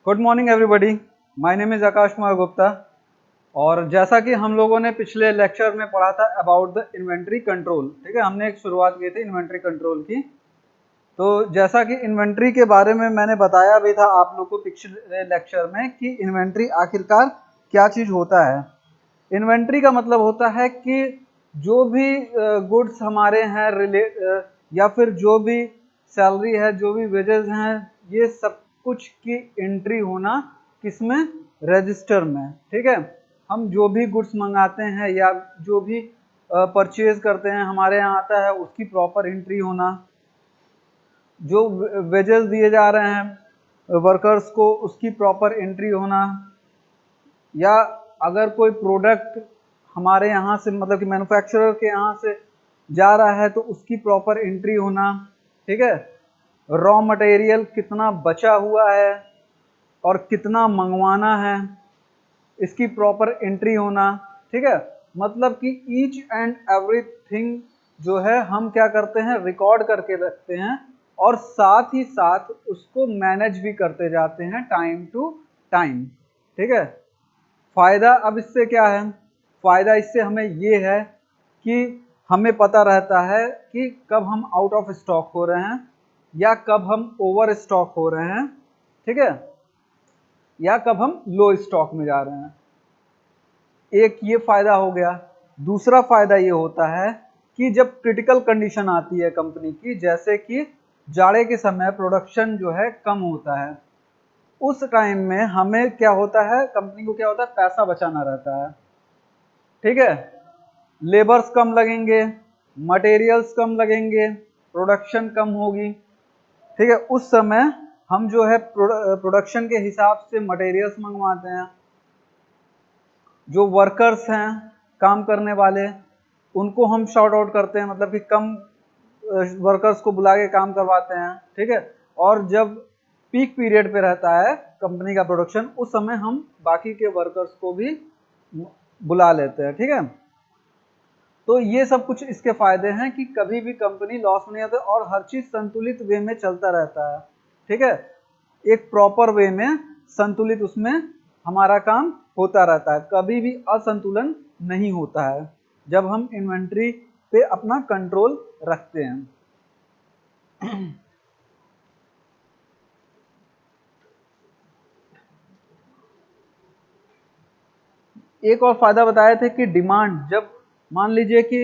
Good morning everybody. My name is Akash Kumar Gupta. और जैसा कि हम लोगों ने पिछले लेक्चर में पढ़ा था अबाउट द इन्वेंट्री कंट्रोल, ठीक है, हमने एक शुरुआत की थी इन्वेंट्री कंट्रोल की। तो जैसा कि इन्वेंट्री के बारे में मैंने बताया भी था आप लोग को पिछले लेक्चर में कि इन्वेंट्री आखिरकार क्या चीज़ होता है। इन्वेंट्री का मतलब होता है कि जो भी गुड्स हमारे हैं या फिर जो भी सैलरी है, जो भी वेजेस हैं, ये सब कुछ की एंट्री होना किसमें, रजिस्टर में। ठीक है, हम जो भी गुड्स मंगाते हैं या जो भी परचेज करते हैं हमारे यहाँ आता है, उसकी प्रॉपर एंट्री होना। जो वेजेस दिए जा रहे हैं वर्कर्स को, उसकी प्रॉपर एंट्री होना। या अगर कोई प्रोडक्ट हमारे यहाँ से मतलब कि मैन्युफैक्चरर के यहाँ से जा रहा है तो उसकी प्रॉपर एंट्री होना। ठीक है, रॉ मटेरियल कितना बचा हुआ है और कितना मंगवाना है, इसकी प्रॉपर एंट्री होना। ठीक है, मतलब कि ईच एंड एवरीथिंग जो है हम क्या करते हैं, रिकॉर्ड करके रखते हैं और साथ ही साथ उसको मैनेज भी करते जाते हैं टाइम टू टाइम। ठीक है, फ़ायदा अब इससे क्या है, फ़ायदा इससे हमें ये है कि हमें पता रहता है कि कब हम आउट ऑफ स्टॉक हो रहे हैं या कब हम ओवर स्टॉक हो रहे हैं। ठीक है, या कब हम लो स्टॉक में जा रहे हैं। एक ये फ़ायदा हो गया। दूसरा फ़ायदा ये होता है कि जब क्रिटिकल कंडीशन आती है कंपनी की, जैसे कि जाड़े के समय प्रोडक्शन जो है कम होता है, उस टाइम में हमें क्या होता है, कंपनी को क्या होता है, पैसा बचाना रहता है। ठीक है, लेबर्स कम लगेंगे, मटेरियल्स कम लगेंगे, प्रोडक्शन कम होगी। ठीक है, उस समय हम जो है प्रोडक्शन के हिसाब से मटेरियल्स मंगवाते हैं। जो वर्कर्स हैं काम करने वाले, उनको हम शॉर्ट आउट करते हैं, मतलब कि कम वर्कर्स को बुला के काम करवाते हैं। ठीक है, और जब पीक पीरियड पे रहता है कंपनी का प्रोडक्शन, उस समय हम बाकी के वर्कर्स को भी बुला लेते हैं। ठीक है, तो ये सब कुछ इसके फायदे हैं कि कभी भी कंपनी लॉस में नहीं होता और हर चीज संतुलित वे में चलता रहता है। ठीक है, एक प्रॉपर वे में संतुलित उसमें हमारा काम होता रहता है, कभी भी असंतुलन नहीं होता है जब हम इन्वेंट्री पे अपना कंट्रोल रखते हैं। एक और फायदा बताए थे कि डिमांड, जब मान लीजिए कि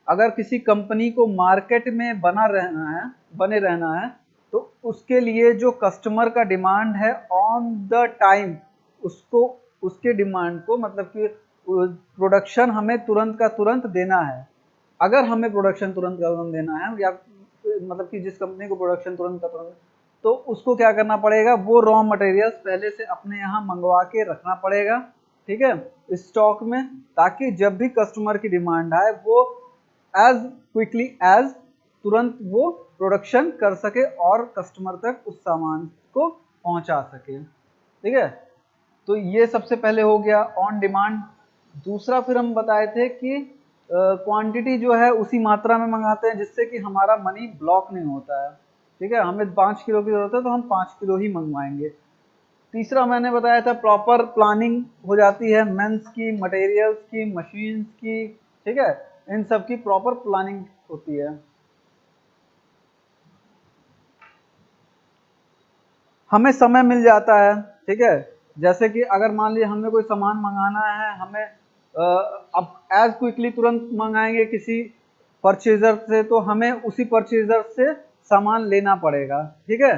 अगर किसी कंपनी को मार्केट में बने रहना है, तो उसके लिए जो कस्टमर का डिमांड है ऑन द टाइम, उसको उसके डिमांड को मतलब कि प्रोडक्शन हमें तुरंत का तुरंत देना है। अगर हमें प्रोडक्शन तुरंत का तुरंत देना है या मतलब कि जिस कंपनी को प्रोडक्शन तुरंत का तुरंत, तो उसको क्या करना पड़ेगा, वो रॉ मटेरियल्स पहले से अपने यहाँ मंगवा के रखना पड़ेगा। ठीक है, स्टॉक में, ताकि जब भी कस्टमर की डिमांड आए वो एज क्विकली एज तुरंत वो प्रोडक्शन कर सके और कस्टमर तक उस सामान को पहुंचा सके। ठीक है, तो ये सबसे पहले हो गया ऑन डिमांड। दूसरा फिर हम बताए थे कि क्वांटिटी जो है उसी मात्रा में मंगाते हैं जिससे कि हमारा मनी ब्लॉक नहीं होता है। ठीक है, हमें 5 किलो की जरूरत है तो हम 5 किलो ही मंगवाएंगे। तीसरा मैंने बताया था प्रॉपर प्लानिंग हो जाती है, मेंस की, मटेरियल्स की, मशीन्स की। ठीक है, इन सब की प्रॉपर प्लानिंग होती है। हमें समय मिल जाता है। ठीक है, जैसे कि अगर मान लीजिए हमें कोई सामान मंगाना है, हमें अब एज क्विकली तुरंत मंगाएंगे किसी परचेजर से तो हमें उसी परचेजर से सामान लेना पड़ेगा। ठीक है,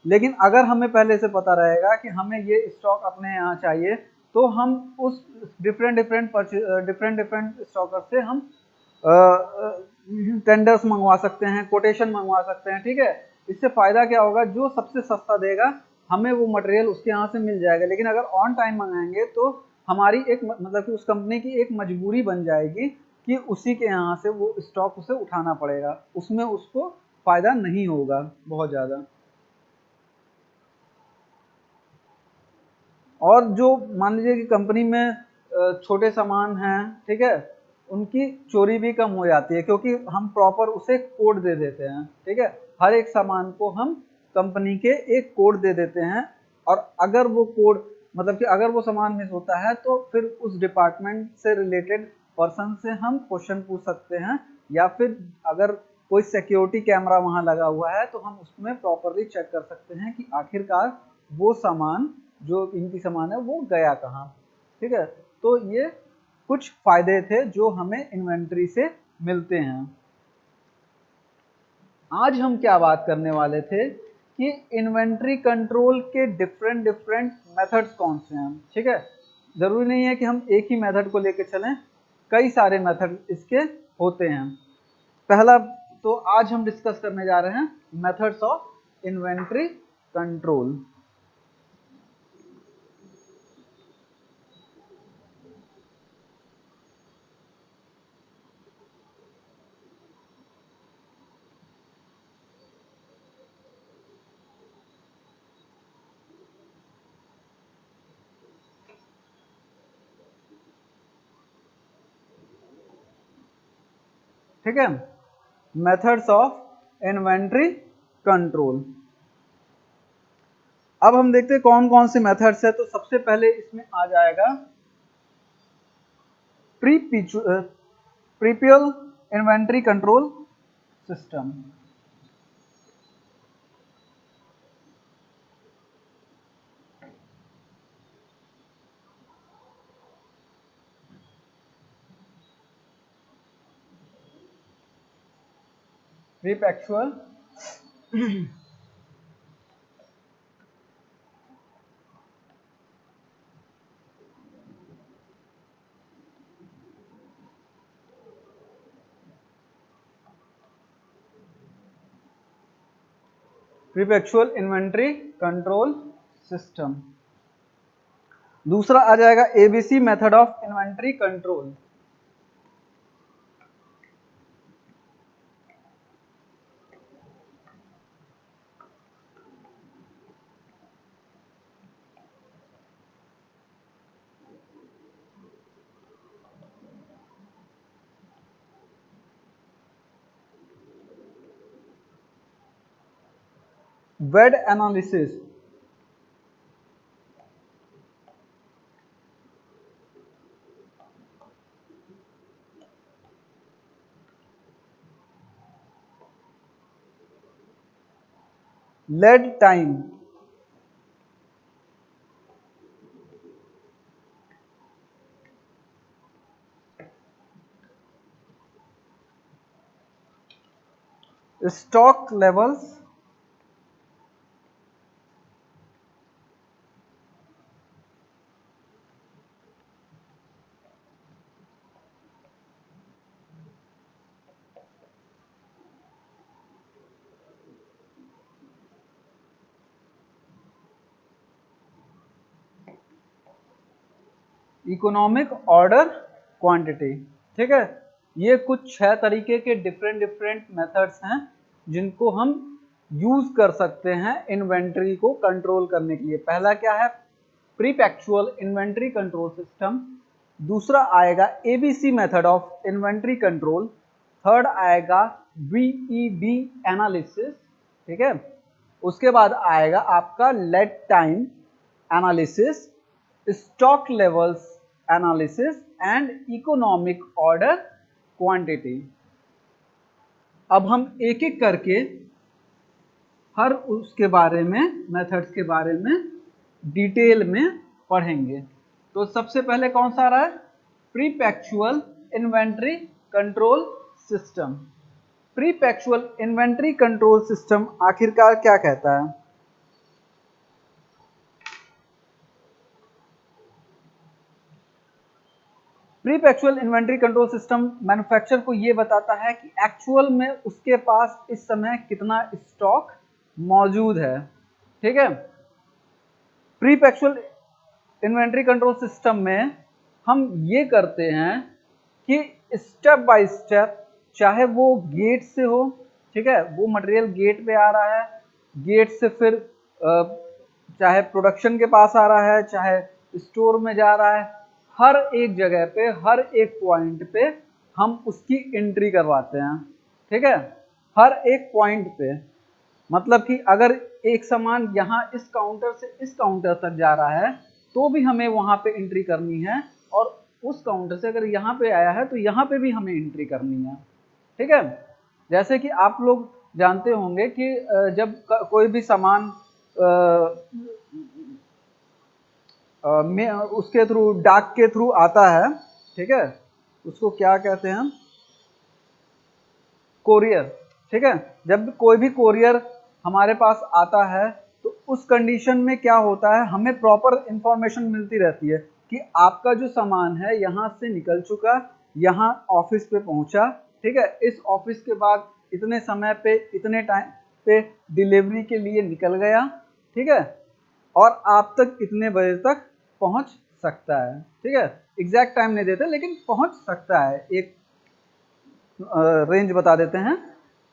लेकिन अगर हमें पहले से पता रहेगा कि हमें ये स्टॉक अपने यहाँ चाहिए, तो हम उस डिफरेंट डिफरेंट स्टॉकर से हम टेंडर्स मंगवा सकते हैं, कोटेशन मंगवा सकते हैं। ठीक है, इससे फायदा क्या होगा, जो सबसे सस्ता देगा हमें वो मटेरियल उसके यहाँ से मिल जाएगा। लेकिन अगर ऑन टाइम मंगाएंगे तो हमारी एक मतलब कि उस कंपनी की एक मजबूरी बन जाएगी कि उसी के यहाँ से वो स्टॉक उसे उठाना पड़ेगा, उसमें उसको फायदा नहीं होगा बहुत ज़्यादा। और जो मान लीजिए कि कंपनी में छोटे सामान हैं, ठीक है, उनकी चोरी भी कम हो जाती है क्योंकि हम प्रॉपर उसे कोड दे देते हैं। ठीक है, हर एक सामान को हम कंपनी के एक कोड दे देते हैं और अगर वो कोड मतलब कि अगर वो सामान मिस होता है तो फिर उस डिपार्टमेंट से रिलेटेड पर्सन से हम क्वेश्चन पूछ सकते हैं, या फिर अगर कोई सिक्योरिटी कैमरा वहां लगा हुआ है तो हम उसमें प्रॉपरली चेक कर सकते हैं कि आखिरकार वो सामान जो कीमती सामान है वो गया कहाँ। ठीक है, तो ये कुछ फायदे थे जो हमें इन्वेंट्री से मिलते हैं। आज हम क्या बात करने वाले थे कि इन्वेंट्री कंट्रोल के डिफरेंट डिफरेंट मेथड्स कौन से हैं। ठीक है, जरूरी नहीं है कि हम एक ही मेथड को लेकर चलें, कई सारे मेथड इसके होते हैं। पहला तो आज हम डिस्कस करने जा रहे हैं मेथड्स ऑफ इन्वेंट्री कंट्रोल। ठीक है, मेथड्स ऑफ इन्वेंट्री कंट्रोल। अब हम देखते हैं कौन कौन से मेथड्स है। तो सबसे पहले इसमें आ जाएगा perpetual inventory control system. Perpetual perpetual inventory control system. दूसरा आ जाएगा ABC method of inventory control. VED analysis, lead time, stock levels, economic order quantity. ठीक है, ये कुछ 6 तरीके के डिफरेंट डिफरेंट मेथड्स हैं जिनको हम यूज कर सकते हैं इन्वेंट्री को कंट्रोल करने के लिए। पहला क्या है, प्रीपैक्चुअल इन्वेंट्री कंट्रोल सिस्टम। दूसरा आएगा ABC method of inventory control. Third आएगा वीईबी एनालिसिस। ठीक है, उसके बाद आएगा आपका lead time analysis, stock levels analysis and economic order quantity. अब हम एक एक करके हर उसके बारे में, मेथड्स के बारे में डिटेल में पढ़ेंगे। तो सबसे पहले कौन सा आ रहा है, perpetual inventory control system. Perpetual inventory control system आखिरकार क्या कहता है। Perpetual inventory control system manufacturer को यह बताता है कि एक्चुअल में उसके पास इस समय कितना स्टॉक मौजूद है। ठीक है, प्रीपैक्चुअल इन्वेंट्री कंट्रोल सिस्टम में हम ये करते हैं कि स्टेप बाय स्टेप, चाहे वो गेट से हो, ठीक है, वो मटेरियल गेट पे आ रहा है, गेट से फिर चाहे प्रोडक्शन के पास आ रहा है, चाहे स्टोर में जा रहा है, हर एक जगह पे, हर एक पॉइंट पे हम उसकी एंट्री करवाते हैं। ठीक है, हर एक पॉइंट पे। मतलब कि अगर एक सामान यहाँ इस काउंटर से इस काउंटर तक जा रहा है तो भी हमें वहां पे एंट्री करनी है, और उस काउंटर से अगर यहाँ पे आया है तो यहाँ पे भी हमें एंट्री करनी है। ठीक है, जैसे कि आप लोग जानते होंगे कि जब कोई भी सामान में उसके थ्रू, डाक के थ्रू आता है, ठीक है, उसको क्या कहते हैं हम, कोरियर। ठीक है, जब कोई भी कोरियर हमारे पास आता है तो उस कंडीशन में क्या होता है, हमें प्रॉपर इंफॉर्मेशन मिलती रहती है कि आपका जो सामान है यहाँ से निकल चुका, यहाँ ऑफिस पे पहुंचा, ठीक है, इस ऑफिस के बाद इतने समय पे इतने टाइम पे डिलीवरी के लिए निकल गया, ठीक है, और आप तक इतने बजे तक पहुंच सकता है। ठीक है, एग्जैक्ट टाइम नहीं देते लेकिन पहुंच सकता है, एक रेंज बता देते हैं।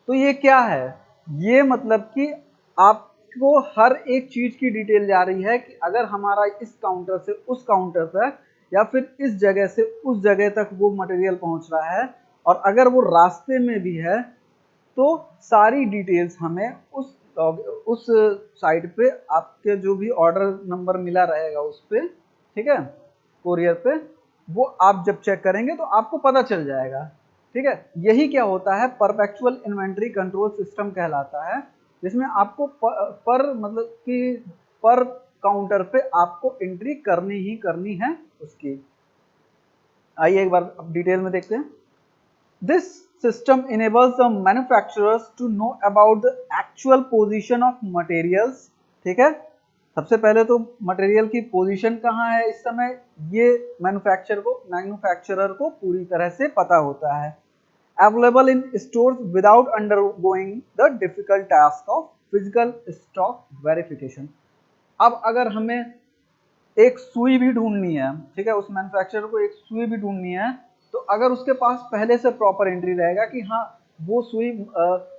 तो ये क्या है, ये मतलब कि आपको हर एक चीज की डिटेल जा रही है कि अगर हमारा इस काउंटर से उस काउंटर तक या फिर इस जगह से उस जगह तक वो मटेरियल पहुंच रहा है, और अगर वो रास्ते में भी है तो सारी डिटेल्स हमें उस साइट पे आपके जो भी ऑर्डर नंबर मिला रहेगा उस पे, ठीक है, कोरियर पे, वो आप जब चेक करेंगे तो आपको पता चल जाएगा। ठीक है, यही क्या होता है, परपेचुअल इन्वेंट्री कंट्रोल सिस्टम कहलाता है, जिसमें आपको पर मतलब कि पर काउंटर पे आपको एंट्री करनी ही करनी है उसकी। आइए एक बार अब डिटेल में देखते हैं। This system enables the manufacturers to know about the actual position of materials। ठीक है, सबसे पहले तो मटेरियल की पोजीशन कहाँ है इस समय, ये मैन्युफैक्चरर को पूरी तरह से पता होता है। Available in stores without undergoing the difficult task of physical stock verification। अब अगर हमें एक सुई भी ढूंढनी है, ठीक है, उस मैन्युफैक्चरर को एक सुई भी ढूंढनी है, तो अगर उसके पास पहले से प्रॉपर एंट्री रहेगा कि हाँ वो सुई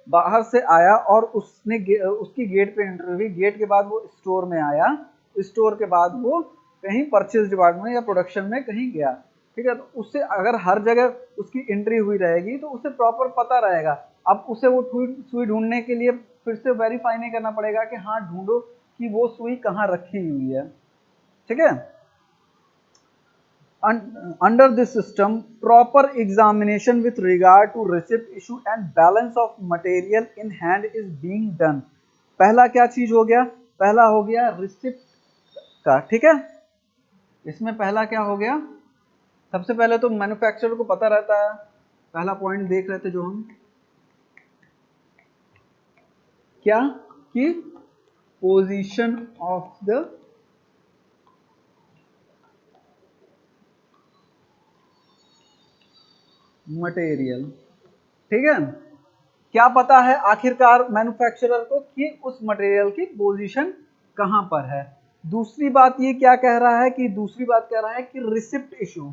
बाहर से आया और उसने उसकी गेट पे एंट्री हुई, गेट के बाद वो स्टोर में आया, स्टोर के बाद वो कहीं परचेज डिपार्टमेंट या प्रोडक्शन में कहीं गया, ठीक है, तो उससे अगर हर जगह उसकी एंट्री हुई रहेगी तो उसे प्रॉपर पता रहेगा। अब उसे वो सुई ढूंढने के लिए फिर से वेरीफाई नहीं करना पड़ेगा कि हाँ ढूंढो कि वो सुई कहाँ रखी हुई है। ठीक है, under this system proper examination with regard to receipt issue and balance of material in hand is being done। पहला क्या चीज हो गया, पहला हो गया रिसिप्ट का। ठीक है, इसमें पहला क्या हो गया, सबसे पहले तो मैन्युफैक्चरर को पता रहता है, पहला पॉइंट देख रहे थे जो हम, क्या कि पोजीशन ऑफ द मटेरियल। ठीक है, क्या पता है आखिरकार मैन्युफैक्चरर को कि उस मटेरियल की पोजीशन कहां पर है। दूसरी बात ये क्या कह रहा है कि, दूसरी बात कह रहा है कि रिसिप्ट इशू।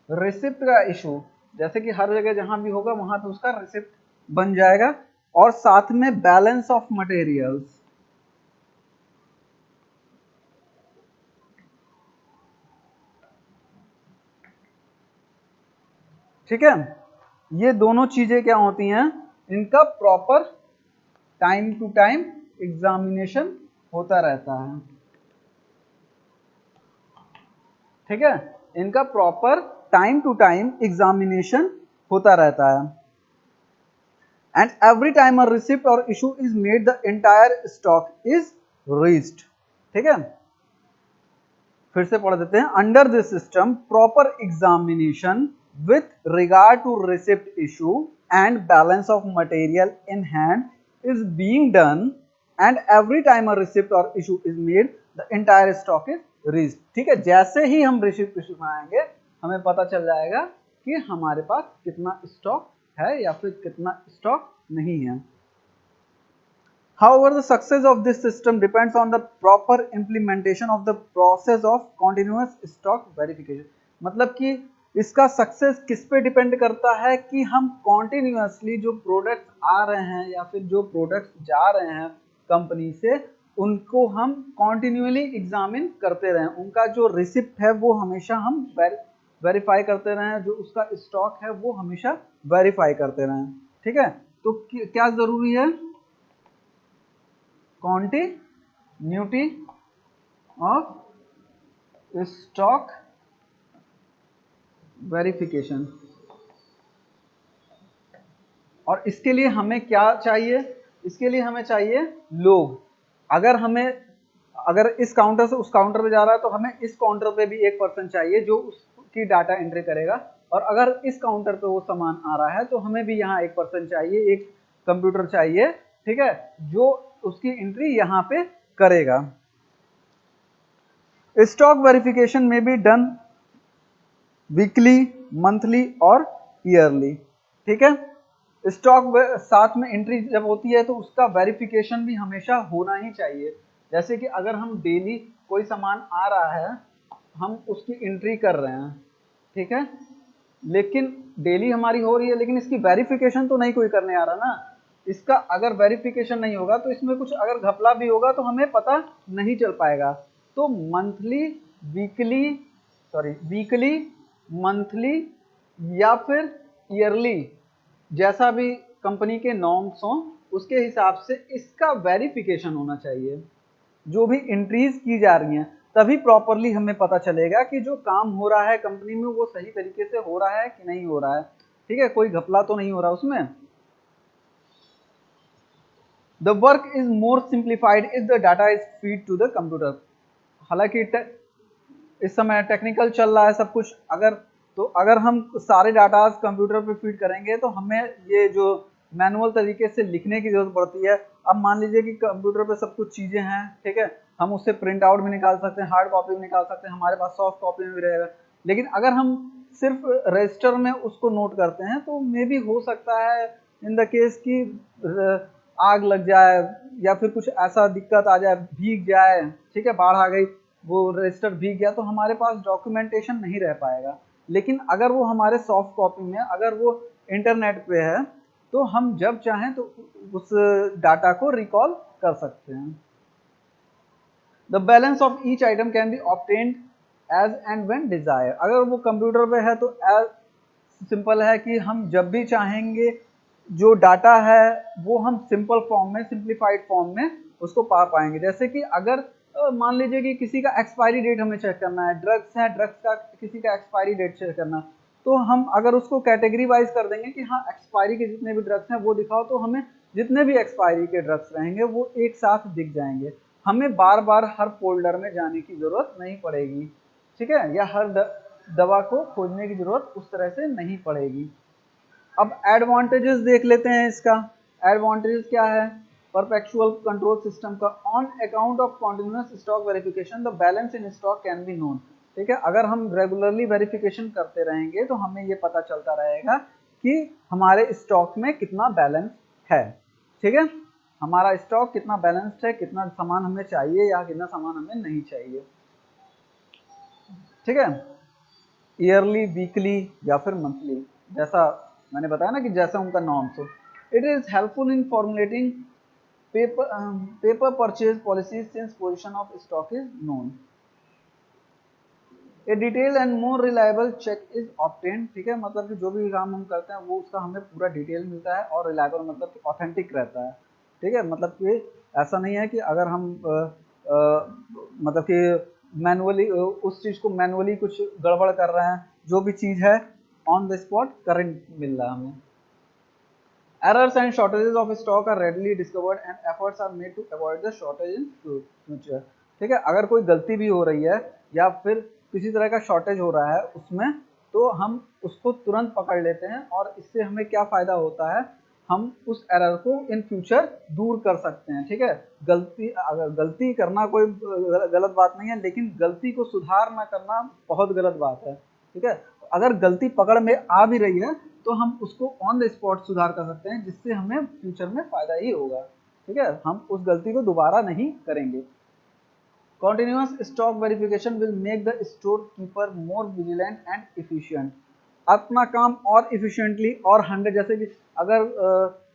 रिसिप्ट का इशू, जैसे कि हर जगह जहां भी होगा वहां पे उसका रिसिप्ट बन जाएगा, और साथ में बैलेंस ऑफ मटेरियल्स। ठीक है, ये दोनों चीजें क्या होती हैं, इनका proper time to time examination होता रहता है। ठीक है, इनका proper time to time examination होता रहता है। And every time a receipt और issue is made the entire stock is reached. ठीक है, फिर से पढ़ देते हैं। Under this system proper examination with regard to receipt issue and balance of material in hand is being done, and every time a receipt और issue is made the entire stock is reached. ठीक है, जैसे ही हम receipt issue में आएंगे हमें पता चल जाएगा कि हमारे पास कितना स्टॉक है या फिर कितना स्टॉक नहीं है। However, the success of this system depends on the proper implementation of the process of continuous stock verification। मतलब कि इसका सक्सेस किस पे डिपेंड करता है कि हम कॉन्टिन्यूसली जो प्रोडक्ट्स आ रहे हैं या फिर जो प्रोडक्ट्स जा रहे हैं कंपनी से, उनको हम कॉन्टिन्यूअली एग्जामिन करते रहें, उनका जो रिसिप्ट है वो हमेशा हम वेरीफाई करते रहें, जो उसका स्टॉक है वो हमेशा वेरीफाई करते रहें। ठीक है, तो क्या जरूरी है? Continuity of stock verification. और इसके लिए हमें क्या चाहिए? इसके लिए हमें चाहिए लोग। अगर इस काउंटर से उस काउंटर पे जा रहा है तो हमें इस काउंटर पे भी एक पर्सन चाहिए जो उसकी डाटा एंट्री करेगा, और अगर इस काउंटर पे वो सामान आ रहा है तो हमें भी यहाँ एक पर्सन चाहिए, एक कंप्यूटर चाहिए, ठीक है, जो उसकी एंट्री यहाँ पे करेगा। स्टॉक वेरिफिकेशन में बी डन वीकली, मंथली और ईयरली। ठीक है, स्टॉक साथ में एंट्री जब होती है तो उसका वेरिफिकेशन भी हमेशा होना ही चाहिए। जैसे कि अगर हम डेली कोई सामान आ रहा है, हम उसकी एंट्री कर रहे हैं, ठीक है, लेकिन डेली हमारी हो रही है, लेकिन इसकी वेरिफिकेशन तो नहीं कोई करने आ रहा ना। इसका अगर वेरिफिकेशन नहीं होगा तो इसमें कुछ अगर घपला भी होगा तो हमें पता नहीं चल पाएगा। तो वीकली, मंथली या फिर ईयरली, जैसा भी कंपनी के नॉर्म्स हों उसके हिसाब से इसका वेरिफिकेशन होना चाहिए। जो भी एंट्रीज की जा रही हैं तभी प्रॉपरली हमें पता चलेगा कि जो काम हो रहा है कंपनी में वो सही तरीके से हो रहा है कि नहीं हो रहा है। ठीक है, कोई घपला तो नहीं हो रहा उसमें। The work is more simplified if the data is feed to the computer. हालांकि इस समय टेक्निकल चल रहा है सब कुछ, अगर हम सारे डाटा कंप्यूटर पे फीड करेंगे तो हमें ये जो मैनुअल तरीके से लिखने की जरूरत पड़ती है। अब मान लीजिए कि कंप्यूटर पे सब कुछ चीजें हैं, ठीक है, हम उससे प्रिंट आउट भी निकाल सकते हैं, हार्ड कॉपी भी निकाल सकते हैं, हमारे पास सॉफ्ट कॉपी में भी रहेगा। लेकिन अगर हम सिर्फ रजिस्टर में उसको नोट करते हैं तो मे भी हो सकता है इन द केस कि आग लग जाए या फिर कुछ ऐसा दिक्कत आ जाए, भीग जाए, ठीक है, बाढ़ आ गई, वो रजिस्टर भीग गया तो हमारे पास डॉक्यूमेंटेशन नहीं रह पाएगा। लेकिन अगर वो हमारे सॉफ्ट कॉपी में, अगर वो इंटरनेट पे है तो हम जब चाहें तो उस डाटा को रिकॉल कर सकते हैं। The balance of each item can be obtained as and when desire. अगर वो कंप्यूटर पे है तो एज सिंपल है कि हम जब भी चाहेंगे जो डाटा है वो हम सिंपल फॉर्म में, सिंप्लीफाइड फॉर्म में उसको पा पाएंगे। जैसे कि अगर मान लीजिए कि किसी का एक्सपायरी डेट हमें चेक करना है, ड्रग्स है, ड्रग्स का किसी का एक्सपायरी डेट चेक करना, तो हम अगर उसको कैटेगरी वाइज कर देंगे कि हाँ एक्सपायरी के जितने भी ड्रग्स हैं वो दिखाओ, तो हमें जितने भी एक्सपायरी के ड्रग्स रहेंगे वो एक साथ दिख जाएंगे। हमें बार बार हर फोल्डर में जाने की जरूरत नहीं पड़ेगी, ठीक है, या हर दवा को खोजने की जरूरत उस तरह से नहीं पड़ेगी। अब एडवांटेजेस देख लेते हैं इसका। एडवांटेजेस क्या है? परपेचुअल कंट्रोल सिस्टम का, on account of continuous stock verification the balance in stock can be known. ठीक है, अगर हम रेगुलरली वेरिफिकेशन करते रहेंगे तो हमें ये पता चलता रहेगा कि हमारे स्टॉक में कितना बैलेंस है। ठीक है, हमारा स्टॉक कितना बैलेंस्ड है, कितना सामान हमें चाहिए या कितना सामान हमें नहीं चाहिए। ठीक है, ईयरली, वीकली या फिर मंथली, जैसा मैंने बताया ना कि जैसा उनका नॉर्म्स हो। It is helpful in formulating paper purchase policy since position of stock is known. A detail and more reliable check is obtained. ठीक है, मतलब कि जो भी काम हम करते हैं वो उसका हमें पूरा डिटेल मिलता है, और रिलायबल मतलब कि ऑथेंटिक रहता है। ठीक है, मतलब कि ऐसा नहीं है कि अगर हम मतलब कि मैनुअली उस चीज को मैनुअली कुछ गड़बड़ कर रहे हैं, जो भी चीज है ऑन द स्पॉट करंट मिल रहा है हमें। Errors and shortages of stock are readily discovered and efforts are made to avoid the shortage in future। ठीक है, अगर कोई गलती भी हो रही है या फिर किसी तरह का शॉर्टेज हो रहा है उसमें, तो हम उसको तुरंत पकड़ लेते हैं, और इससे हमें क्या फायदा होता है, हम उस एरर को इन फ्यूचर दूर कर सकते हैं। ठीक है, गलती करना कोई गलत बात नहीं है, लेकिन गलती को सुधार ना करना बहुत गलत बात है। ठीक है, अगर गलती पकड़ में आ भी रही है तो हम उसको ऑन द स्पॉट सुधार कर सकते हैं, जिससे हमें फ्यूचर में फायदा ही होगा। ठीक है, हम उस गलती को दोबारा नहीं करेंगे। Continuous stock verification will make the storekeeper more vigilant and efficient। अपना काम और efficiently और 100, जैसे कि अगर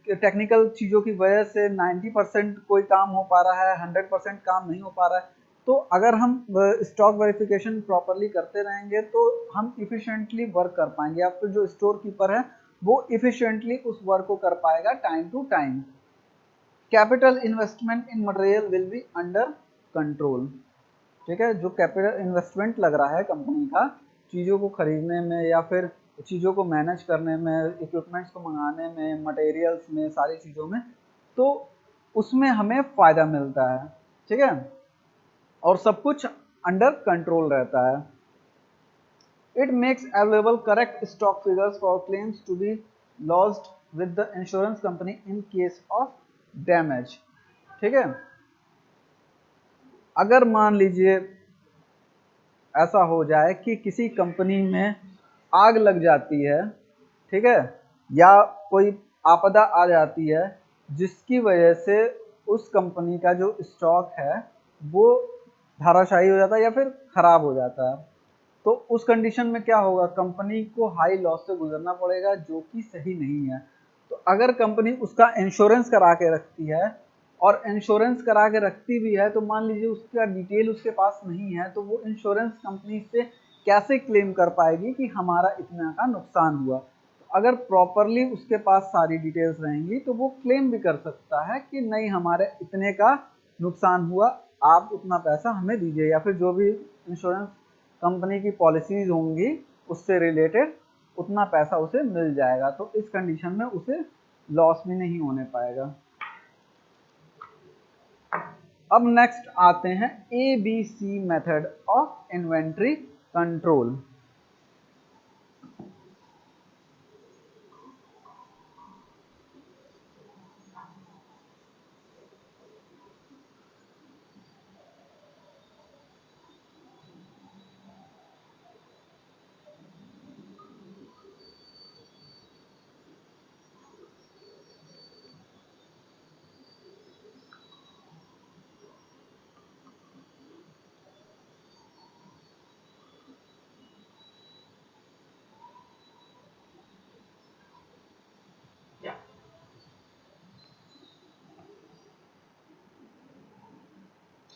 टेक्निकल चीज़ों की वजह से 90% कोई काम हो पा रहा है, 100% काम नहीं हो पा रहा है। तो अगर हम स्टॉक वेरिफिकेशन प्रॉपरली करते रहेंगे तो हम इफिशिएंटली वर्क कर पाएंगे, या फिर जो स्टोर कीपर है वो इफिशिएंटली उस वर्क को कर पाएगा time to time. Capital investment in material will be under control. ठीक है, जो कैपिटल इन्वेस्टमेंट लग रहा है कंपनी का चीज़ों को खरीदने में या फिर चीज़ों को मैनेज करने में, इक्विपमेंट्स को मंगाने में, मटेरियल्स में, सारी चीज़ों में, तो उसमें हमें फ़ायदा मिलता है। ठीक है, और सब कुछ अंडर कंट्रोल रहता है। It makes available correct stock figures for claims to be lodged with the insurance company in case of damage. ठीक है, अगर मान लीजिए ऐसा हो जाए कि किसी कंपनी में आग लग जाती है, ठीक है, या कोई आपदा आ जाती है जिसकी वजह से उस कंपनी का जो स्टॉक है वो धाराशायी हो जाता है या फिर खराब हो जाता है, तो उस कंडीशन में क्या होगा, कंपनी को हाई लॉस से गुजरना पड़ेगा, जो कि सही नहीं है। तो अगर कंपनी उसका इंश्योरेंस करा के रखती है, और इंश्योरेंस करा के रखती भी है, तो मान लीजिए उसका डिटेल उसके पास नहीं है, तो वो इंश्योरेंस कंपनी से कैसे क्लेम कर पाएगी कि हमारा इतना का नुकसान हुआ। तो अगर प्रॉपरली उसके पास सारी डिटेल्स रहेंगी तो वो क्लेम भी कर सकता है कि नहीं, हमारे इतने का नुकसान हुआ, आप उतना पैसा हमें दीजिए, या फिर जो भी इंश्योरेंस कंपनी की पॉलिसीज होंगी उससे रिलेटेड उतना पैसा उसे मिल जाएगा। तो इस कंडीशन में उसे लॉस भी नहीं होने पाएगा। अब नेक्स्ट आते हैं ABC method of inventory control.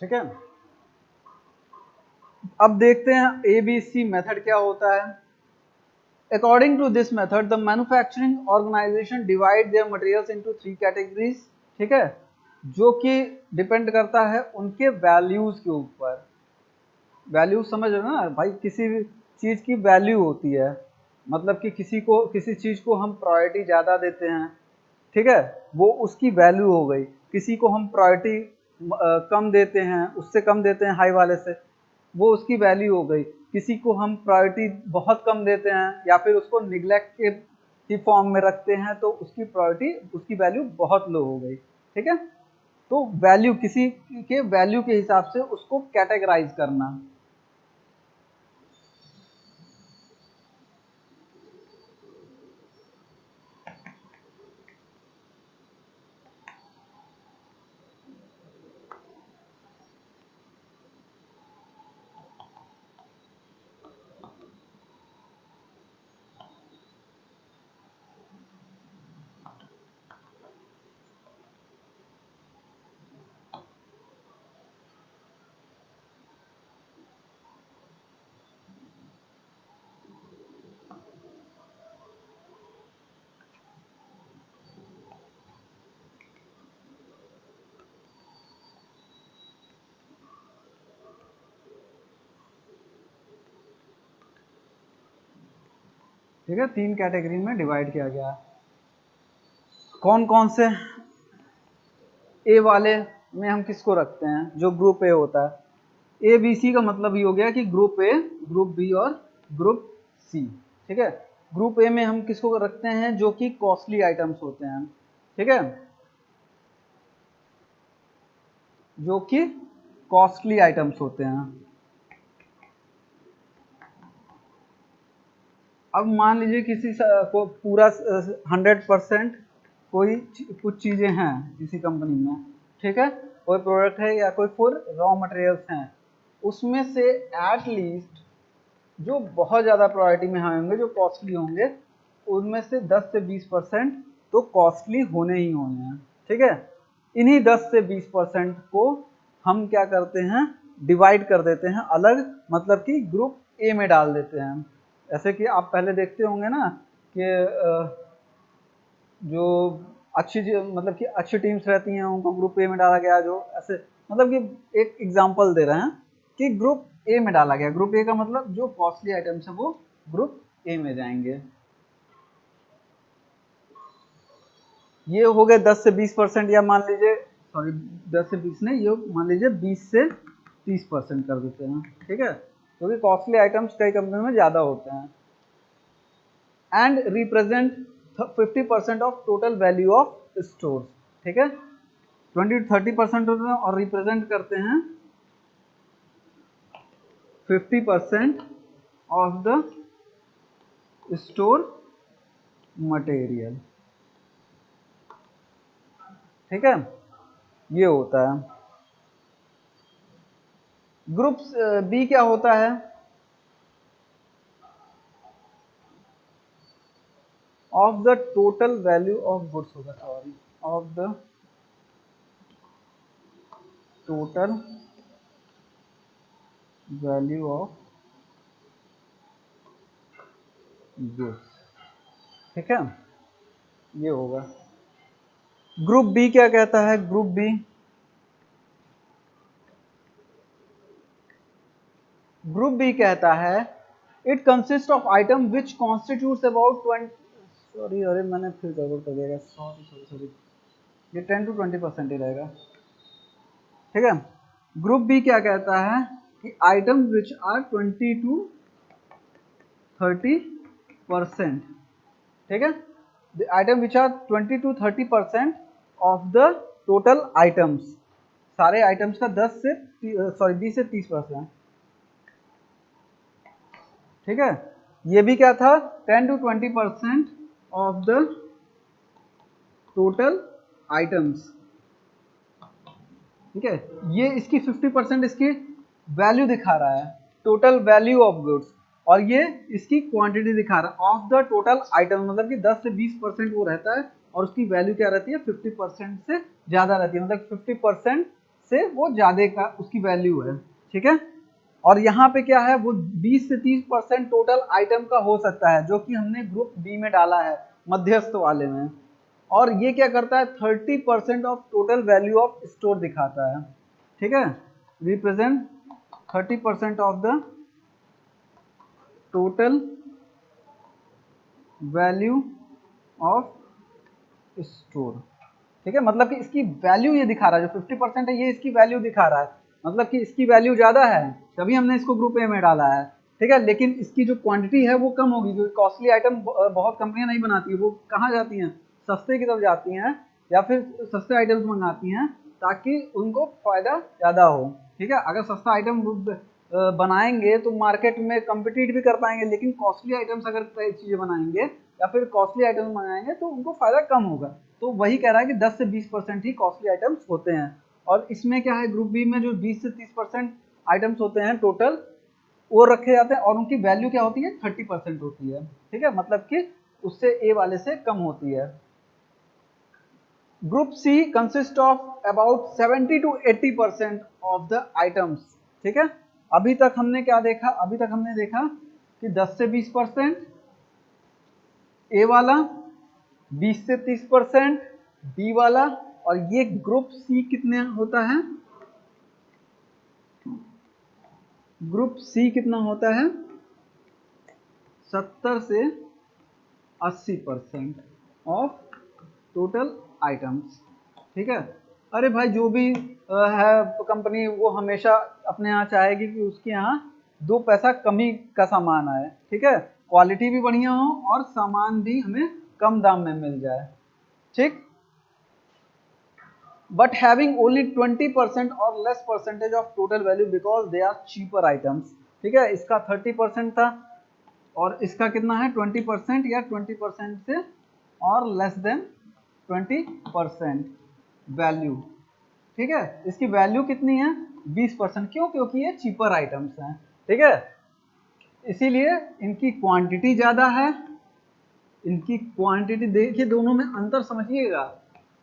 ठीक है, अब देखते हैं ABC मेथड क्या होता है। According to this method the manufacturing organization divide their materials into 3 categories. ठीक है, जो कि डिपेंड करता है उनके वैल्यूज के ऊपर। वैल्यू समझ रहे हो ना भाई, किसी भी चीज की वैल्यू होती है, मतलब कि किसी चीज को हम प्रायोरिटी ज्यादा देते हैं, ठीक है, वो उसकी वैल्यू हो गई। किसी को हम प्रायोरिटी कम देते हैं, उससे कम देते हैं हाई वाले से, वो उसकी वैल्यू हो गई। किसी को हम प्रायोरिटी बहुत कम देते हैं या फिर उसको निग्लेक्ट के फॉर्म में रखते हैं, तो उसकी प्रायोरिटी, उसकी वैल्यू बहुत लो हो गई। ठीक है, तो वैल्यू, किसी के वैल्यू के हिसाब से उसको कैटेगराइज करना। ठीक है, 3 कैटेगरी में डिवाइड किया गया है। कौन कौन से? ए वाले में हम किसको रखते हैं, जो ग्रुप ए होता है। ए बी सी का मतलब ये हो गया कि ग्रुप ए, ग्रुप बी और ग्रुप सी। ठीक है, ग्रुप ए में हम किसको रखते हैं, जो कि कॉस्टली आइटम्स होते हैं। ठीक है, जो कि कॉस्टली आइटम्स होते हैं। अब मान लीजिए किसी को पूरा 100% कोई कुछ चीज़ें हैं किसी कंपनी में, ठीक है, कोई प्रोडक्ट है या कोई फुल रॉ मटेरियल्स हैं, उसमें से एट लीस्ट जो बहुत ज़्यादा प्रायोरिटी में होंगे, जो कॉस्टली होंगे, उनमें से 10 से 20% तो कॉस्टली होने ही होने हैं, ठीक है। इन्हीं 10 से 20% को हम क्या करते हैं, डिवाइड कर देते हैं अलग, मतलब कि ग्रुप ए में डाल देते हैं। ऐसे कि आप पहले देखते होंगे ना कि जो अच्छी मतलब कि अच्छी टीम्स रहती हैं उनको ग्रुप ए में डाला गया, जो ऐसे मतलब कि एक एग्जांपल दे रहे हैं कि ग्रुप ए में डाला गया। ग्रुप ए का मतलब जो कॉस्टली आइटम्स है वो ग्रुप ए में जाएंगे। ये हो गए 10 से 20%, या मान लीजिए सॉरी 10 से 20 नहीं, ये मान लीजिए 20 से 30% कर देते हैं, ठीक है, क्योंकि कॉस्टली आइटम्स कई कंपनी में ज़्यादा होते हैं। And represent 50% of total value of store, ठीक है। 20 to 30% होते हैं और रिप्रेजेंट करते हैं 50% ऑफ द स्टोर मटेरियल, ठीक है, ये होता है। ग्रुप बी क्या होता है, of the total value of goods होगा, sorry, of the total value of goods, ठीक है, ये होगा। ग्रुप बी क्या कहता है, ग्रुप बी, ग्रुप बी कहता है it consist of item which constitutes about 20, sorry अरे मैंने फिर गड़बड़ कर दिया, सॉरी सॉरी सॉरी, ये 10 to 20% ही रहेगा, ठीक है। ग्रुप बी क्या कहता है कि आइटम विच आर 20 to 30%, ठीक है, the item which are 20 to 30% of the total items, सारे आइटम्स का 10 से सॉरी 20 से 30%, ठीक है। ये भी क्या था, 10 to 20% of the total items, ठीक है। ये इसकी 50% इसकी वैल्यू दिखा रहा है, टोटल वैल्यू ऑफ गुड्स, और ये इसकी क्वांटिटी दिखा रहा है ऑफ द टोटल आइटम, मतलब कि 10 से 20% वो रहता है और उसकी वैल्यू क्या रहती है, 50% से ज़्यादा रहती है, मतलब 50% से वो ज़्यादा का उसकी वैल्यू है, ठीक है। और यहाँ पे क्या है, वो 20 से 30% टोटल आइटम का हो सकता है, जो कि हमने ग्रुप बी में डाला है मध्यस्थ वाले में। और ये क्या करता है, 30% of total value of store दिखाता है, ठीक है, represent 30% of the total value of store, ठीक है, मतलब कि इसकी वैल्यू ये दिखा रहा है, जो 50% है ये इसकी वैल्यू दिखा रहा है, मतलब कि इसकी वैल्यू ज़्यादा है तभी हमने इसको ग्रुप ए में डाला है, ठीक है। लेकिन इसकी जो क्वांटिटी है वो कम होगी, क्योंकि कॉस्टली आइटम बहुत कंपनियां नहीं बनाती है, वो कहाँ जाती हैं, सस्ते की तरफ जाती हैं या फिर सस्ते आइटम्स मंगाती हैं ताकि उनको फ़ायदा ज़्यादा हो, ठीक है। अगर सस्ता आइटम बनाएंगे तो मार्केट में कम्पिटिट भी कर पाएंगे, लेकिन कॉस्टली आइटम्स अगर कई चीज़ें बनाएंगे या फिर कॉस्टली आइटम्स मंगाएंगे तो उनको फ़ायदा कम होगा। तो वही कह रहा है कि 10 से 20% ही कॉस्टली आइटम्स होते हैं, और इसमें क्या है, ग्रुप बी में जो 20 से 30% आइटम्स होते हैं टोटल वो रखे जाते हैं, और उनकी वैल्यू क्या होती है, 30% होती है, ठीक है, मतलब कि उससे ए वाले से कम होती है। Group C consist of about 70 to 80% of the items, ठीक है। अभी तक हमने क्या देखा, अभी तक हमने देखा कि 10 से 20% ए वाला, 20 से 30% बी वाला, और ये ग्रुप सी कितने होता है, ग्रुप सी कितना होता है, 70 से 80% ऑफ टोटल आइटम्स, ठीक है। अरे भाई जो भी है कंपनी, वो हमेशा अपने यहाँ चाहेगी कि उसके यहाँ 2 पैसा कमी का सामान आए, ठीक है, क्वालिटी भी बढ़िया हो और सामान भी हमें कम दाम में मिल जाए, ठीक। बट हैविंग ओनली 20% और less percentage of total value because they are cheaper items, ठीक है। इसका 30% था और इसका कितना है, 20% या 20% से और लेस देन 20% वैल्यू, ठीक है। इसकी वैल्यू कितनी है, 20%, क्यों, क्योंकि ये चीपर आइटम्स हैं, ठीक है, इसीलिए इनकी क्वांटिटी ज़्यादा है, इनकी क्वांटिटी देखिए, दोनों में अंतर समझिएगा।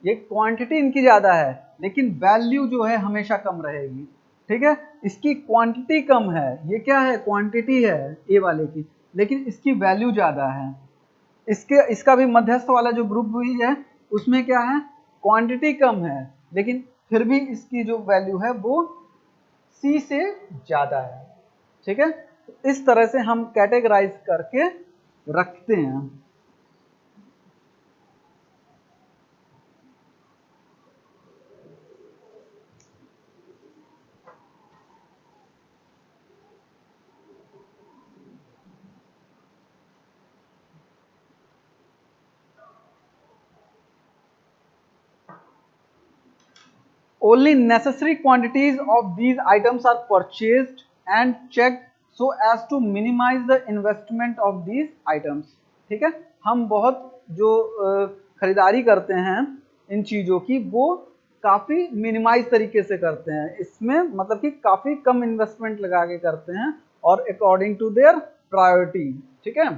ये क्वांटिटी इनकी ज़्यादा है लेकिन वैल्यू जो है हमेशा कम रहेगी, ठीक है। इसकी क्वांटिटी कम है, ये क्या है, क्वांटिटी है ए वाले की, लेकिन इसकी वैल्यू ज़्यादा है। इसका भी मध्यस्थ वाला जो ग्रुप भी है उसमें क्या है, क्वांटिटी कम है लेकिन फिर भी इसकी जो वैल्यू है वो सी से ज़्यादा है, ठीक है। तो इस तरह से हम कैटेगराइज करके रखते हैं। Only necessary quantities of these items are purchased and checked so as to minimize the investment of these items, ठीक है। हम बहुत जो खरीदारी करते हैं इन चीज़ों की वो काफ़ी मिनिमाइज तरीके से करते हैं, इसमें मतलब कि काफ़ी कम इन्वेस्टमेंट लगा के करते हैं और अकॉर्डिंग टू देयर प्रायोरिटी, ठीक है।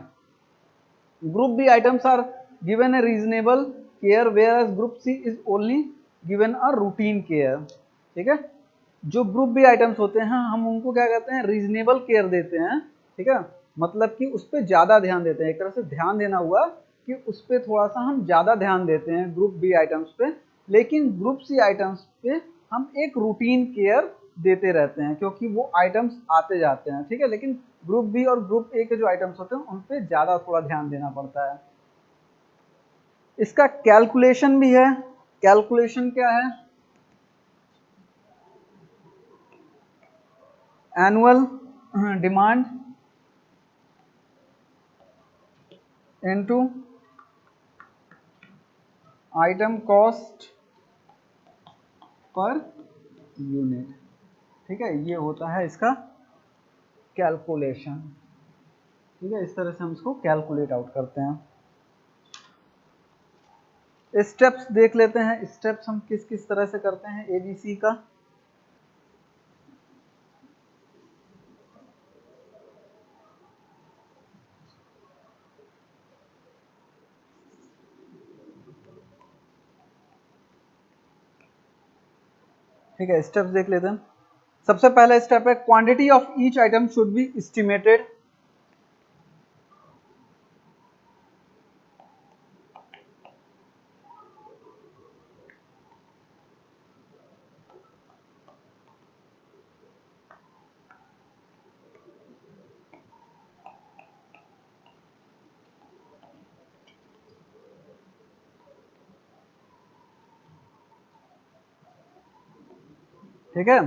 Group B items are given a reasonable care whereas Group C is only given a routine care, ठीक है। जो ग्रुप बी आइटम्स होते हैं हम उनको क्या कहते हैं, रीजनेबल केयर देते हैं, ठीक है। मतलब कि उस पर ज़्यादा ध्यान देते हैं, एक तरह से ध्यान देना हुआ कि उस पर थोड़ा सा हम ज़्यादा ध्यान देते हैं ग्रुप बी आइटम्स पे, लेकिन ग्रुप सी आइटम्स पे हम एक रूटीन केयर देते रहते हैं क्योंकि वो आइटम्स आते जाते हैं, ठीक है। लेकिन ग्रुप बी और ग्रुप ए के जो आइटम्स होते हैं उन पे ज़्यादा थोड़ा ध्यान देना पड़ता है। इसका कैलकुलेशन भी है। कैलकुलेशन क्या है, annual demand into item cost per unit, ठीक है। ये होता है इसका कैलकुलेशन, ठीक है। इस तरह से हम इसको कैलकुलेट आउट करते हैं। स्टेप्स देख लेते हैं, स्टेप्स हम किस किस तरह से करते हैं एबीसी का। ठीक है, स्टेप्स देख लेते हैं। सबसे पहला स्टेप है quantity of each item should be estimated. ठीक है,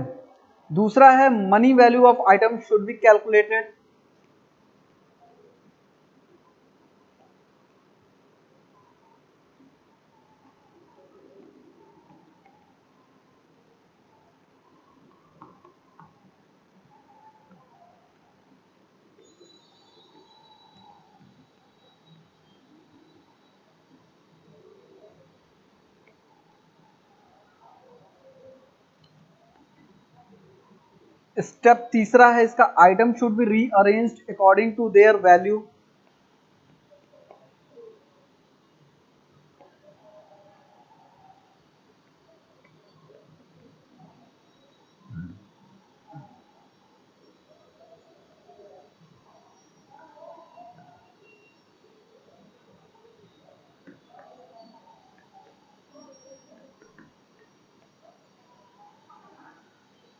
दूसरा है money value of item should be calculated. Step तीसरा है इसका, item should be rearranged according to their value.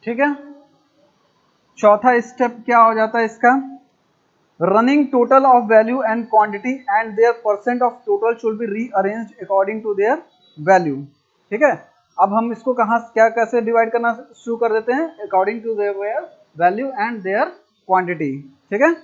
ठीक है, चौथा स्टेप क्या हो जाता है इसका, running total of value and quantity and their percent of total should be rearranged according to their value. ठीक है, अब हम इसको कहाँ क्या कैसे डिवाइड करना शुरू कर देते हैं, according to their value and their quantity. ठीक है,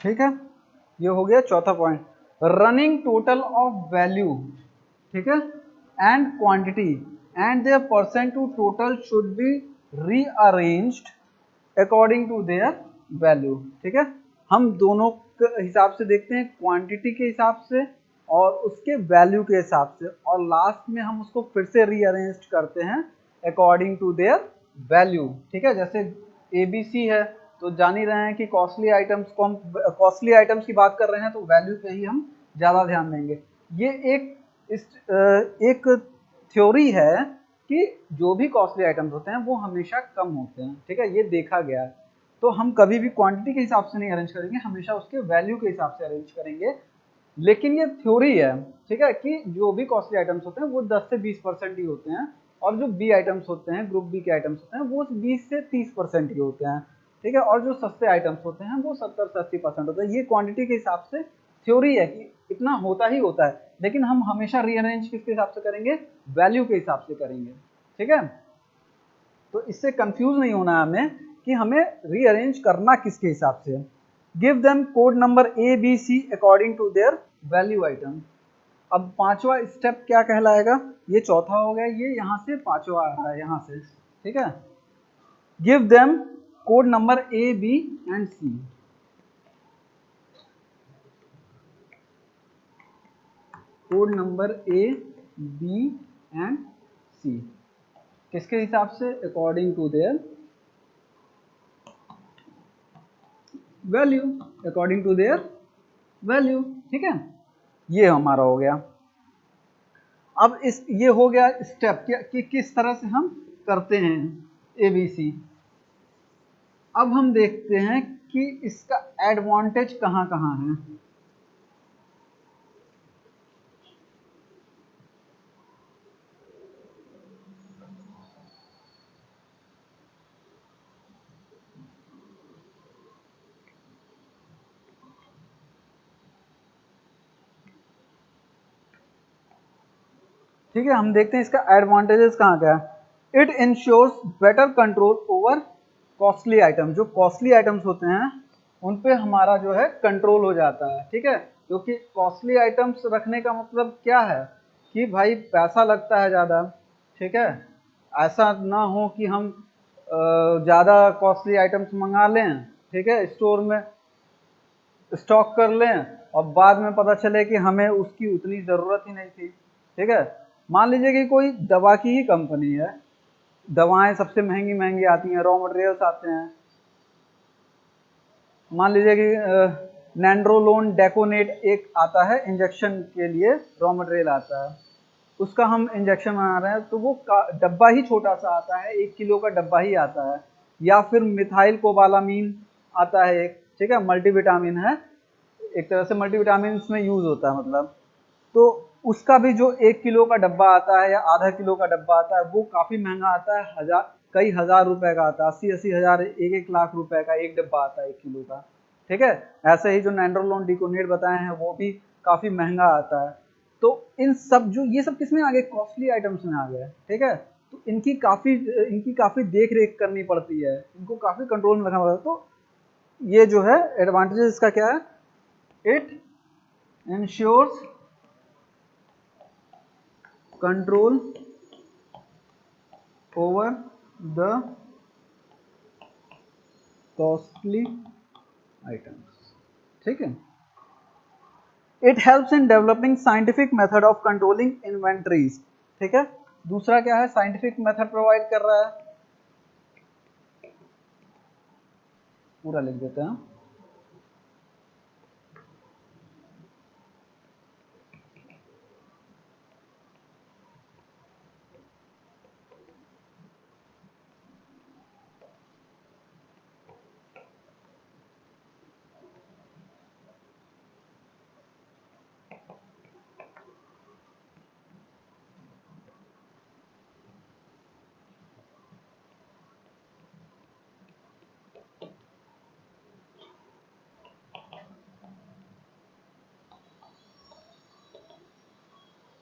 ठीक है, ये हो गया चौथा point. Running total of value, ठीक है, and quantity and their percent to total should be rearranged according to their value. ठीक है, हम दोनों के हिसाब से देखते हैं, क्वांटिटी के हिसाब से और उसके वैल्यू के हिसाब से, और लास्ट में हम उसको फिर से रीअरेंज करते हैं अकॉर्डिंग टू देयर वैल्यू। ठीक है, जैसे ABC है तो जान ही रहे हैं कि कॉस्टली आइटम्स को हम कॉस्टली आइटम्स की बात कर रहे हैं तो वैल्यू पे ही हम ज़्यादा ध्यान देंगे। ये एक थ्योरी है कि जो भी कॉस्टली आइटम्स होते हैं वो हमेशा कम होते हैं। ठीक है, ये देखा गया है। तो हम कभी भी क्वांटिटी के हिसाब से नहीं अरेंज करेंगे, हमेशा उसके वैल्यू के हिसाब से अरेंज करेंगे। लेकिन ये थ्योरी है, ठीक है, कि जो भी कॉस्टली आइटम्स होते हैं वो 10 से 20% ही होते हैं, और जो बी आइटम्स होते हैं, ग्रुप बी के आइटम्स होते हैं, वो 20 से 30% ही होते हैं। ठीक है, और जो सस्ते आइटम्स होते हैं वो 70 से 80% होते हैं। ये क्वांटिटी के हिसाब से थ्योरी है कि इतना होता ही होता है, लेकिन हम हमेशा रीअरेंज किसके हिसाब से करेंगे, वैल्यू के हिसाब से करेंगे। ठीक है, तो इससे कंफ्यूज नहीं होना है हमें कि हमें रीअरेंज करना किसके हिसाब से। Give them code number ABC according to their value item. अब पांचवा स्टेप क्या कहलाएगा, ये चौथा हो गया, ये यहाँ से पांचवा आ रहा है यहाँ से। ठीक है, give them code number A, B and C। Code number A, B and C किसके हिसाब से, according to their value, according to their value. ठीक है, ये हमारा हो गया। अब ये हो गया स्टेप कि किस तरह से हम करते हैं ABC। अब हम देखते हैं कि इसका एडवांटेज कहाँ कहाँ है। ठीक है, हम देखते हैं इसका एडवांटेजेस कहाँ क्या है। It ensures better control over costly item. जो कॉस्टली आइटम्स होते हैं उन पे हमारा जो है कंट्रोल हो जाता है। ठीक है, क्योंकि कॉस्टली आइटम्स रखने का मतलब क्या है कि भाई पैसा लगता है ज़्यादा। ठीक है, ऐसा ना हो कि हम ज़्यादा कॉस्टली आइटम्स मंगा लें, ठीक है, स्टोर में स्टॉक कर लें, और बाद में पता चले कि हमें उसकी उतनी ज़रूरत ही नहीं थी। ठीक है, मान लीजिए कि कोई दवा की ही कंपनी है, दवाएं सबसे महंगी महंगी आती हैं, रॉ मटेरियल्स आते हैं। मान लीजिए कि नैंड्रोलोन डेकोनेट एक आता है इंजेक्शन के लिए, रॉ मटेरियल आता है, उसका हम इंजेक्शन बना रहे हैं तो वो डब्बा ही छोटा सा आता है, 1 किलो का डब्बा ही आता है। या फिर मिथाइल कोबालामीन आता है एक, ठीक है, मल्टीविटामिन है, एक तरह से मल्टीविटामिन में यूज होता है मतलब। तो उसका भी जो 1 किलो का डब्बा आता है या आधा किलो का डब्बा आता है वो काफी महंगा आता है, कई हजार रुपए का आता है, 80-80 हजार, 1-1 लाख रुपए का एक डब्बा आता है 1 किलो का। ठीक है, ऐसे ही जो नैंड्रोलोन डिकोनेट बताए हैं वो भी काफी महंगा आता है। तो इन सब जो ये सब किसमें आ गए, कॉस्टली आइटम्स में आ गए। ठीक है, तो इनकी काफी देख रेख करनी पड़ती है, इनको काफी कंट्रोल में रखना पड़ता है। तो ये जो है एडवांटेजेस इसका क्या है, it ensures control over the costly items. ठीक है, it helps in developing scientific method of controlling inventories. ठीक है, दूसरा क्या है, साइंटिफिक मेथड प्रोवाइड कर रहा है, पूरा लिख देते हैं।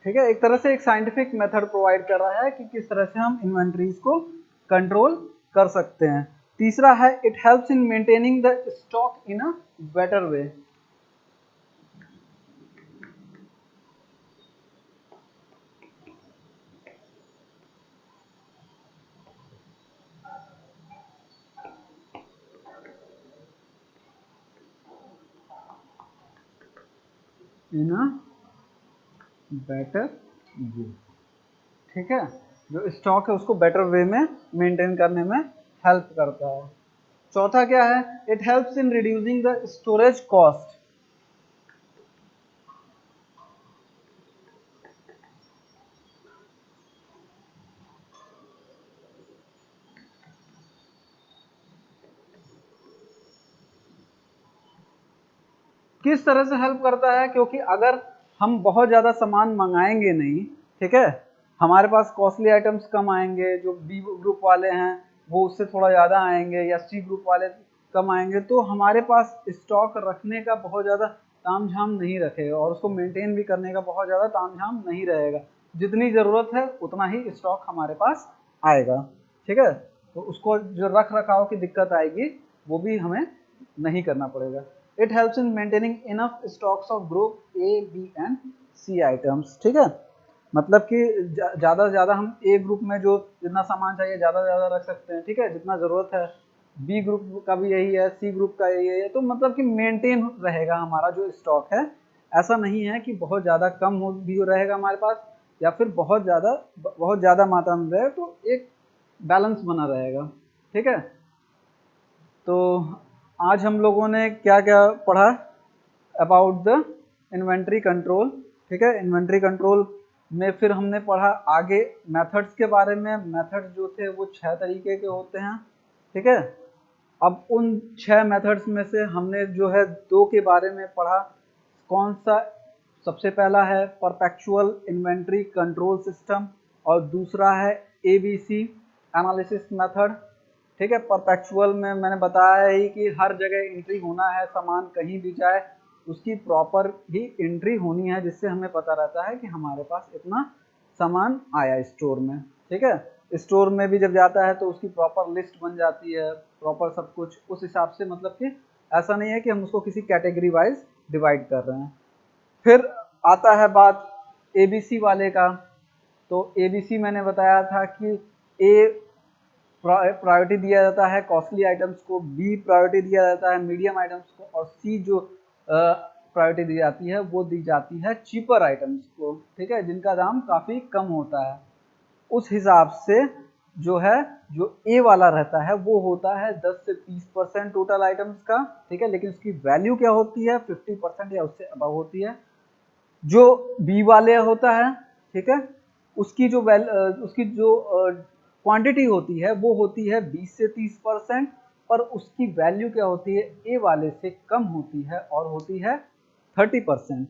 ठीक है, एक तरह से एक साइंटिफिक मेथड प्रोवाइड कर रहा है कि किस तरह से हम इन्वेंट्रीज को कंट्रोल कर सकते हैं। तीसरा है, it helps in maintaining the stock in a better way. In a better way, ठीक है, जो स्टॉक है उसको बेटर वे में मेंटेन करने में हेल्प करता है। चौथा क्या है, it helps in reducing the storage cost. किस तरह से हेल्प करता है, क्योंकि अगर हम बहुत ज़्यादा सामान मंगाएंगे नहीं, ठीक है, हमारे पास कॉस्टली आइटम्स कम आएंगे, जो बी ग्रुप वाले हैं वो उससे थोड़ा ज़्यादा आएंगे, या सी ग्रुप वाले कम आएंगे, तो हमारे पास स्टॉक रखने का बहुत ज़्यादा तामझाम नहीं रखेगा और उसको मेंटेन भी करने का बहुत ज़्यादा तामझाम नहीं रहेगा। जितनी ज़रूरत है उतना ही स्टॉक हमारे पास आएगा, ठीक है, तो उसको जो रख रखाव की दिक्कत आएगी वो भी हमें नहीं करना पड़ेगा। It helps in maintaining enough stocks of group A B and C items, ठीक है, मतलब कि ज़्यादा से ज़्यादा हम ए ग्रुप में जो जितना सामान चाहिए ज़्यादा से ज़्यादा रख सकते हैं, ठीक है, जितना ज़रूरत है। बी ग्रुप का भी यही है, सी ग्रुप का यही है, तो मतलब कि मेंटेन रहेगा हमारा जो स्टॉक है। ऐसा नहीं है कि बहुत ज़्यादा कम हो भी रहेगा हमारे पास, या फिर बहुत ज़्यादा मात्रा में रहे, तो एक बैलेंस बना रहेगा, ठीक है। तो आज हम लोगों ने क्या क्या पढ़ा अबाउट द इन्वेंट्री कंट्रोल, ठीक है। इन्वेंट्री कंट्रोल में फिर हमने पढ़ा आगे मेथड्स के बारे में। मेथड्स जो थे वो 6 तरीके के होते हैं, ठीक है। अब उन 6 मेथड्स में से हमने जो है 2 के बारे में पढ़ा। कौन सा, सबसे पहला है परपेचुअल इन्वेंट्री कंट्रोल सिस्टम और दूसरा है एबीसी एनालिसिस मेथड, ठीक है। परपेचुअल में मैंने बताया ही कि हर जगह एंट्री होना है, सामान कहीं भी जाए उसकी प्रॉपर ही एंट्री होनी है, जिससे हमें पता रहता है कि हमारे पास इतना सामान आया स्टोर में, ठीक है। स्टोर में भी जब जाता है तो उसकी प्रॉपर लिस्ट बन जाती है, प्रॉपर सब कुछ उस हिसाब से, मतलब कि ऐसा नहीं है कि हम उसको किसी कैटेगरी वाइज डिवाइड कर रहे हैं। फिर आता है बात एबीसी वाले का। तो एबीसी मैंने बताया था कि ए प्रायोरिटी दिया जाता है कॉस्टली आइटम्स को, बी प्रायोरिटी दिया जाता है मीडियम आइटम्स को, और सी जो प्रायोरिटी दी जाती है वो दी जाती है चीपर आइटम्स को, ठीक है, जिनका दाम काफ़ी कम होता है। उस हिसाब से जो है, जो ए वाला रहता है वो होता है 10 से 30% टोटल आइटम्स का, ठीक है, लेकिन उसकी वैल्यू क्या होती है 50% या उससे अबव होती है। जो बी वाले होता है, ठीक है, उसकी जो क्वांटिटी होती है वो होती है 20 से 30%, पर उसकी वैल्यू क्या होती है ए वाले से कम होती है और होती है 30%।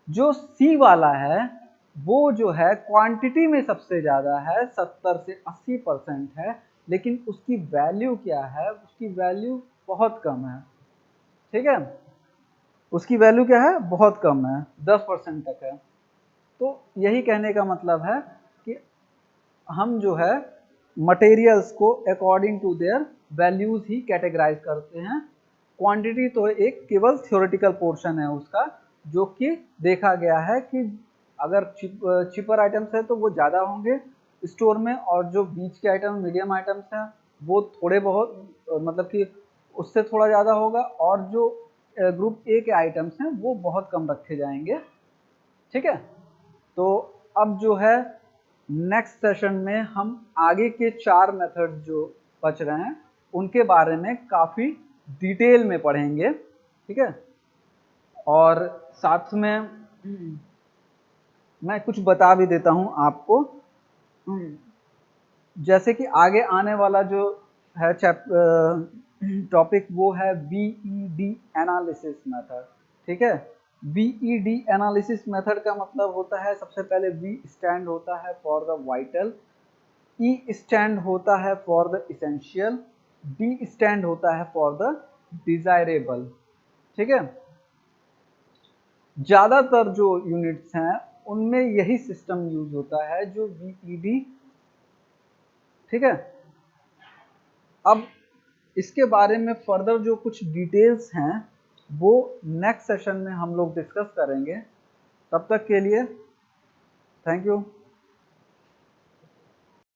जो सी वाला है वो जो है क्वांटिटी में सबसे ज़्यादा है, 70 से 80% है, लेकिन उसकी वैल्यू क्या है, उसकी वैल्यू बहुत कम है, ठीक है, उसकी वैल्यू क्या है, बहुत कम है, 10% तक है। तो यही कहने का मतलब है कि हम जो है मटेरियल्स को अकॉर्डिंग टू देयर वैल्यूज ही कैटेगराइज करते हैं। क्वांटिटी तो एक केवल थ्योरेटिकल पोर्शन है उसका, जो कि देखा गया है कि अगर चिपर आइटम्स है तो वो ज़्यादा होंगे स्टोर में, और जो बीच के आइटम मीडियम आइटम्स हैं वो थोड़े बहुत, मतलब कि उससे थोड़ा ज़्यादा होगा, और जो ग्रुप ए के आइटम्स हैं वो बहुत कम रखे जाएंगे, ठीक है। तो अब जो है नेक्स्ट सेशन में हम आगे के 4 मेथड जो बच रहे हैं उनके बारे में काफ़ी डिटेल में पढ़ेंगे, ठीक है। और साथ में मैं कुछ बता भी देता हूं आपको, जैसे कि आगे आने वाला जो है टॉपिक वो है बीईडी एनालिसिस मेथड, ठीक है। बीईडी एनालिसिस मेथड का मतलब होता है, सबसे पहले वी स्टैंड होता है for the vital, E stand होता है for the essential, D stand होता है फॉर द डिजायरेबल, ठीक है। ज़्यादातर जो यूनिट्स हैं उनमें यही सिस्टम यूज होता है, जो बीईडी, ठीक है। अब इसके बारे में फर्दर जो कुछ डिटेल्स हैं वो नेक्स्ट सेशन में हम लोग डिस्कस करेंगे। तब तक के लिए थैंक यू।